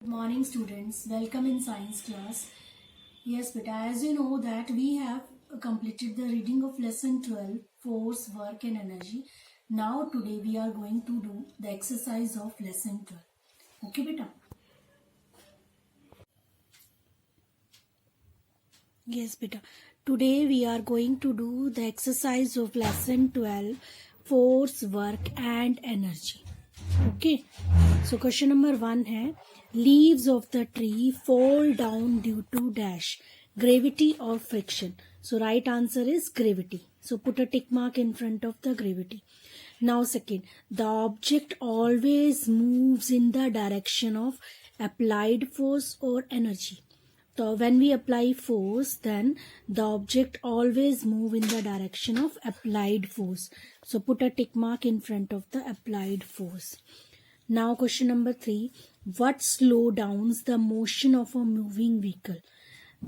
Good morning students, welcome in science class. Yes beta, as you know that we have completed the reading of lesson 12, force, work and energy. Now today we are going to do the exercise of lesson 12. Okay beta? Yes beta, today we are going to do the exercise of lesson 12, force, work and energy. Okay, so question number 1 है leaves of the tree fall down due to dash, gravity or friction. So right answer is gravity. So put a tick mark in front of the gravity. Now second, the object always moves in the direction of applied force or energy. So when we apply force, then the object always move in the direction of applied force. So put a tick mark in front of the applied force. Now question number 3. What slow downs the motion of a moving vehicle?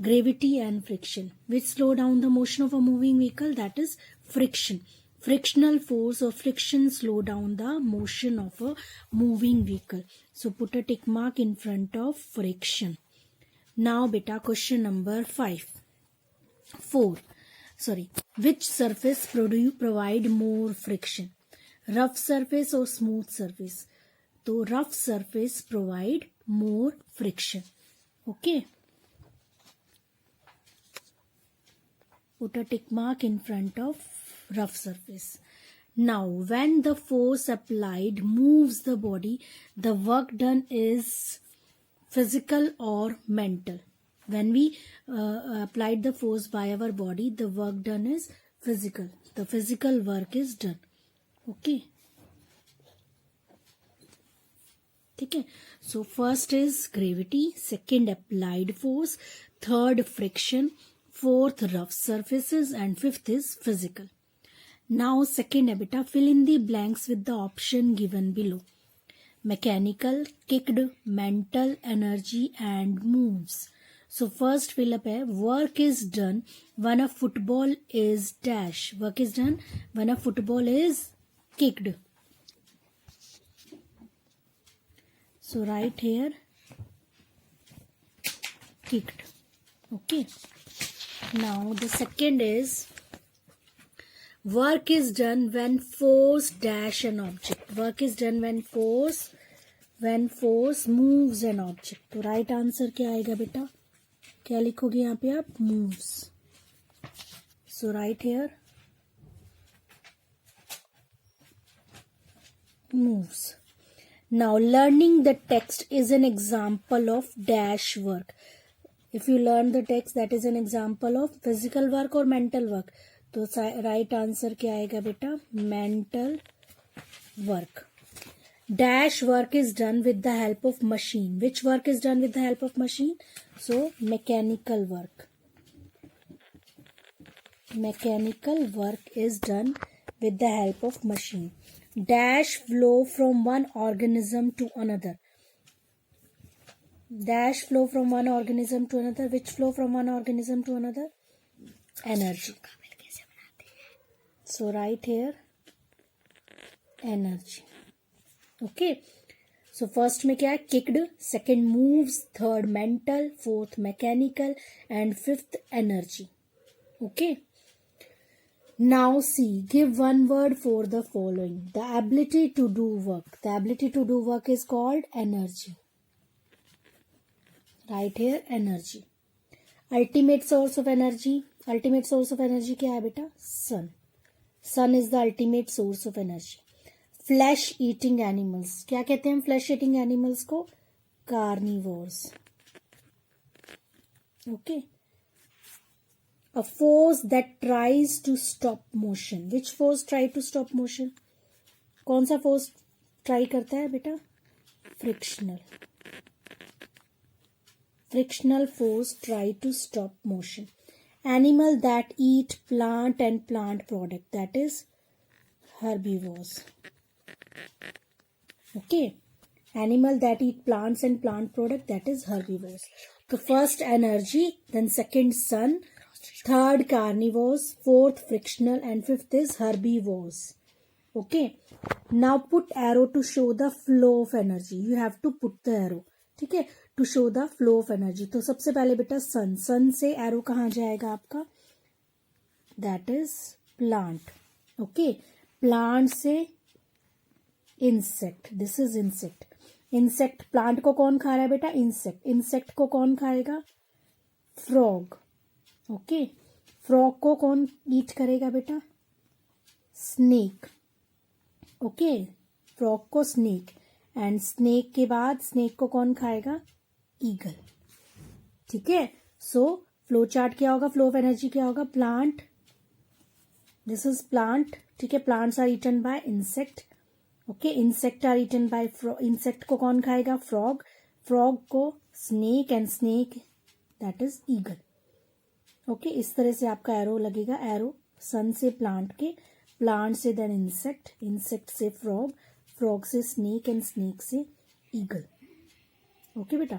Gravity and friction. Which slow down the motion of a moving vehicle? That is friction. Frictional force or friction slow down the motion of a moving vehicle. So put a tick mark in front of friction. Now beta question number 4. Which surface provide more friction? Rough surface or smooth surface? तो rough surface provide more friction. Okay. Put a tick mark in front of rough surface. Now when the force applied moves the body, the work done is physical or mental. When we applied the force by our body, the work done is physical. The physical work is done. Okay. Okay. So first is gravity, second applied force, third friction, fourth rough surfaces and fifth is physical. Now second है बेटा, fill in the blanks with the option given below. Mechanical, kicked, mental, energy and moves. So first fill up है work is done when a football is dash. Work is done when a football is kicked. So write here kicked. Okay. Now the second is work is done when force dash an object. Work is done when force moves an object. तो right answer क्या आएगा बेटा? क्या लिखोगे यहाँ पे आप? moves. So right here moves. Now learning the text is an example of dash work. If you learn the text, that is an example of physical work or mental work. तो right answer क्या आएगा बेटा? Mental work. Dash work is done with the help of machine. Which work is done with the help of machine? So mechanical work. Mechanical work is done with the help of machine. Dash flow from one organism to another. Dash flow from one organism to another. Which flow from one organism to another? Energy. So write here energy. Okay. So first में क्या है? Kicked, second moves, third mental, fourth mechanical and fifth energy. Okay. Now see, give one word for the following. The ability to do work. The ability to do work is called energy. Right here energy. Ultimate source of energy. Ultimate source of energy क्या है बेटा? Sun. Sun is the ultimate source of energy. Flesh eating animals. क्या कहते हैं flesh eating animals को? Carnivores. Okay. A force that tries to stop motion. Which force try to stop motion? कौन सा force try करता है बेटा? Frictional. Frictional force try to stop motion. Animal that eat plant and plant product. That is herbivores. Okay. Animal that eat plants and plant product. That is herbivores. So first energy, then second sun, third carnivores, fourth frictional and fifth is herbivores. Okay. Now put arrow to show the flow of energy. You have to put the arrow. ठीक है. To show the flow of energy. तो सबसे पहले बेटा सन, सन से arrow कहाँ जाएगा आपका, that is plant. Okay, plant से insect, this is insect. Insect, plant को कौन खा रहा है बेटा, इंसेक्ट। इंसेक्ट को कौन खाएगा, फ्रॉग। ओके, फ्रॉग को कौन ईट करेगा बेटा, स्नेक। ओके, फ्रॉग को स्नेक, एंड स्नेक के बाद स्नेक को कौन खाएगा, ईगल। ठीक है, सो फ्लो चार्ट क्या होगा, फ्लो ऑफ एनर्जी क्या होगा, प्लांट, दिस इज प्लांट। ठीक है, plants are eaten by insect. Okay, insect are eaten by, insect को कौन खाएगा, फ्रॉग, फ्रॉग को snake, and snake that is eagle. Okay, इस तरह से आपका एरो लगेगा, एरो सन से प्लांट के, प्लांट से देन इंसेक्ट, इंसेक्ट से फ्रॉग, फ्रॉग से स्नेक, एंड स्नेक से ईगल। ओके बेटा,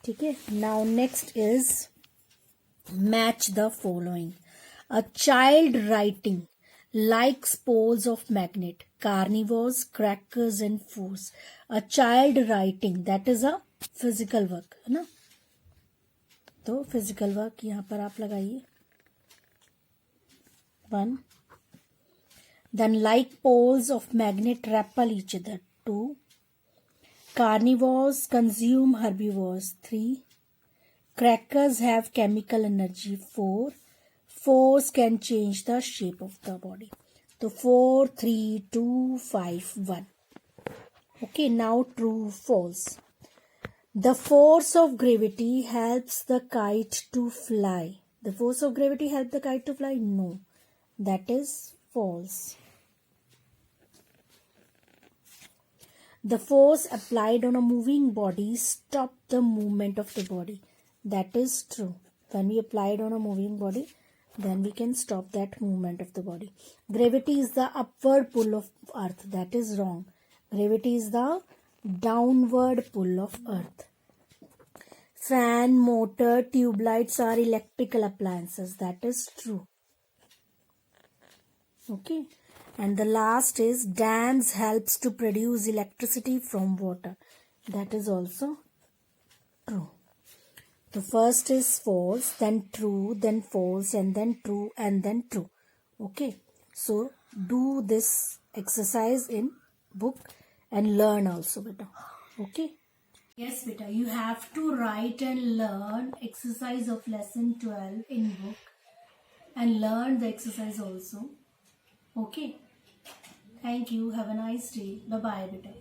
ठीक है। Now next is match the following. A child writing likes poles of magnet, carnivores, crackers and foods. A child writing, that is a physical work, है ना। तो physical work यहाँ पर आप लगाइए 1. Then like poles of magnet repel each other 2. Carnivores consume herbivores 3. Crackers have chemical energy 4. Force can change the shape of the body. So 4, 3, 2, 5, 1. Okay, now true, false. The force of gravity helps the kite to fly. The force of gravity helps the kite to fly? No, that is false. The force applied on a moving body stopped the movement of the body. That is true. When we apply it on a moving body, then we can stop that movement of the body. Gravity is the upward pull of earth. That is wrong. Gravity is the downward pull of earth. Fan, motor, tube lights are electrical appliances. That is true. Okay. And the last is dams helps to produce electricity from water. That is also true. The first is false, then true, then false, and then true, and then true. Okay. So do this exercise in book and learn also, beta. Okay. Yes, beta. You have to write and learn exercise of lesson 12 in book and learn the exercise also. Okay. Thank you. Have a nice day. Bye bye, beta.